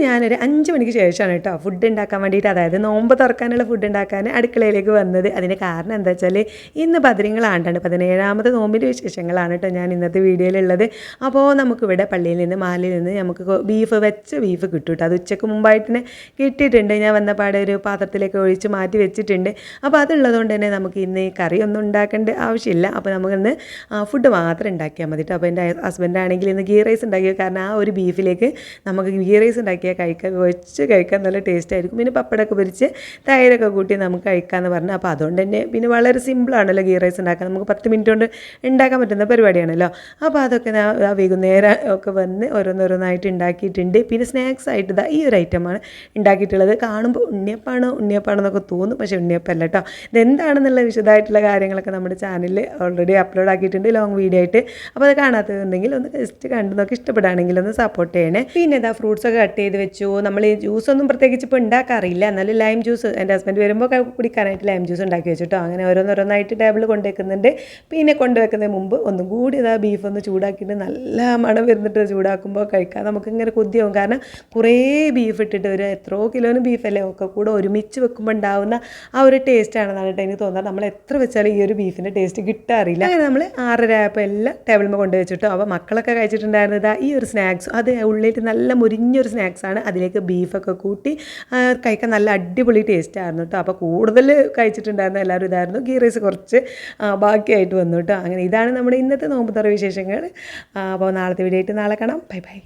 ഞാനൊരു 5 മണിക്ക് ശേഷമാണ് കേട്ടോ ഫുഡ് ഉണ്ടാക്കാൻ വേണ്ടിയിട്ട്, അതായത് നോമ്പ് തുറക്കാനുള്ള ഫുഡ് ഉണ്ടാക്കാൻ അടുക്കളയിലേക്ക് വന്നത്. അതിന് കാരണം എന്താ വെച്ചാൽ ഇന്ന് ബദ്രീങ്ങളാണ്ടാണ്, 17ാമത്തെ നോമ്പിൻ്റെ വിശേഷങ്ങളാണ് കേട്ടോ ഞാൻ ഇന്നത്തെ വീഡിയോയിലുള്ളത്. അപ്പോൾ നമുക്കിവിടെ പള്ളിയിൽ നിന്ന് മാലിൽ നിന്ന് നമുക്ക് വെച്ച ബീഫ് കിട്ടും കേട്ടോ. അത് ഉച്ചയ്ക്ക് മുമ്പായിട്ട് തന്നെ കിട്ടിയിട്ടുണ്ട്. ഞാൻ വന്നപാടെ ഒരു പാത്രത്തിലേക്ക് ഒഴിച്ച് മാറ്റി വെച്ചിട്ടുണ്ട്. അപ്പോൾ അതുള്ളതുകൊണ്ട് തന്നെ നമുക്ക് ഇന്ന് ഈ കറിയൊന്നും ഉണ്ടാക്കേണ്ട ആവശ്യമില്ല. അപ്പോൾ നമുക്കിന്ന് ഫുഡ് മാത്രം ഉണ്ടാക്കിയാൽ മതി കേട്ടോ. അപ്പോൾ എൻ്റെ ഹസ്ബൻഡാണെങ്കിൽ ഇന്ന് ഗീ റൈസ് ഉണ്ടാക്കിയത് കാരണം ആ ഒരു ബീഫിലേക്ക് നമുക്ക് ഗീ റൈസ് ഉണ്ടാക്കിയാൽ കഴിക്കാൻ നല്ല ടേസ്റ്റ് ആയിരിക്കും. പിന്നെ പപ്പടമൊക്കെ പൊരിച്ച് തൈരൊക്കെ കൂട്ടി നമുക്ക് കഴിക്കാമെന്ന് പറഞ്ഞു. അപ്പോൾ അതുകൊണ്ട് തന്നെ പിന്നെ വളരെ സിമ്പിളാണല്ലോ ഗീ റൈസ് ഉണ്ടാക്കാൻ, നമുക്ക് 10 മിനിറ്റ് കൊണ്ട് ഉണ്ടാക്കാൻ പറ്റുന്ന പരിപാടിയാണല്ലോ. അപ്പോൾ അതൊക്കെ വൈകുന്നേരം ഒക്കെ വന്ന് ഓരോന്നോരോന്നായിട്ട് ഉണ്ടാക്കിയിട്ടുണ്ട്. പിന്നെ സ്നാക്സ് ആയിട്ട് ഈ ഒരു ഐറ്റമാണ് ഉണ്ടാക്കിയിട്ടുള്ളത്. കാണുമ്പോൾ ഉണ്ണിയപ്പാണോ എന്നൊക്കെ തോന്നും, പക്ഷേ ഉണ്ണിയപ്പമല്ല കേട്ടോ. ഇതെന്താണെന്നുള്ള വിശദമായിട്ടുള്ള കാര്യങ്ങളൊക്കെ നമ്മുടെ ചാനലിൽ ഓൾറെഡി അപ്ലോഡ് ആക്കിയിട്ടുണ്ട്, ലോങ് വീഡിയോ ആയിട്ട്. അപ്പോൾ അത് കാണാത്തതുണ്ടെങ്കിൽ ഒന്ന് ജസ്റ്റ് കണ്ടു നോക്കി, ഇഷ്ടപ്പെടുകയാണെങ്കിൽ ഒന്ന് സപ്പോർട്ട് ചെയ്യണേ. പിന്നെ ഫ്രൂട്ട്സൊക്കെ കട്ട് ചെയ്ത് വെച്ചു. നമ്മൾ ഈ ജ്യൂസൊന്നും പ്രത്യേകിച്ച് ഇപ്പോൾ ഉണ്ടാക്കാറില്ല, എന്നാലും ലൈം ജ്യൂസ് എൻ്റെ ഹസ്ബൻഡ് വരുമ്പോൾ കുടിക്കാനായിട്ട് ലൈം ജ്യൂസ് ഉണ്ടാക്കി വെച്ചിട്ടോ. അങ്ങനെ ഓരോന്നോരോന്നായിട്ട് ടേബിൾ കൊണ്ടുവെക്കുന്നുണ്ട്. പിന്നെ കൊണ്ടുവെക്കുന്നതിന് മുമ്പ് ഒന്നും കൂടി ബീഫ് ഒന്ന് ചൂടാക്കിയിട്ട് നല്ല മണം വരുന്നിട്ട് ചൂടാക്കുമ്പോൾ കഴിക്കാൻ നമുക്കിങ്ങനെ കൊതിയാവും. കാരണം കുറേ ബീഫ് ഇട്ടിട്ട് ഒരു എത്രയോ കിലോന് ബീഫല്ലേ ഒക്കെ കൂടെ ഒരുമിച്ച് വെക്കുമ്പോൾ ഉണ്ടാവുന്ന ആ ഒരു ടേസ്റ്റാണെന്നാണ് കേട്ടോ എനിക്ക് തോന്നുന്നത്. നമ്മൾ എത്ര വെച്ചാലും ഈ ഒരു ബീഫിൻ്റെ ടേസ്റ്റ് കിട്ടാറില്ല. അങ്ങനെ നമ്മൾ 6:30 ആയപ്പോൾ എല്ലാം ടേബിളിൽ കൊണ്ടുവച്ചിട്ടോ. അപ്പോൾ മക്കളൊക്കെ കഴിച്ചിട്ടുണ്ടായിരുന്നത് ഈ ഒരു സ്നാക്സ്, അത് ഉള്ളിൽ നല്ല മുരിഞ്ഞൊരു സ്നാക്സാണ്. അതിലേക്ക് ബീഫൊക്കെ കൂട്ടി കഴിക്കാൻ നല്ല അടിപൊളി ടേസ്റ്റ് ആയിരുന്നു കേട്ടോ. അപ്പോൾ കൂടുതൽ കഴിച്ചിട്ടുണ്ടായിരുന്ന എല്ലാവരും ഇതായിരുന്നു. ഗീ റൈസ് കുറച്ച് ബാക്കിയായിട്ട് വന്നു കേട്ടോ. അങ്ങനെ ഇതാണ് നമ്മുടെ ഇന്നത്തെ നോമ്പ് തുറ വിശേഷങ്ങൾ. അപ്പോൾ നാളത്തെ വീഡിയോ ആയിട്ട് നാളെ കാണാം. Bye bye.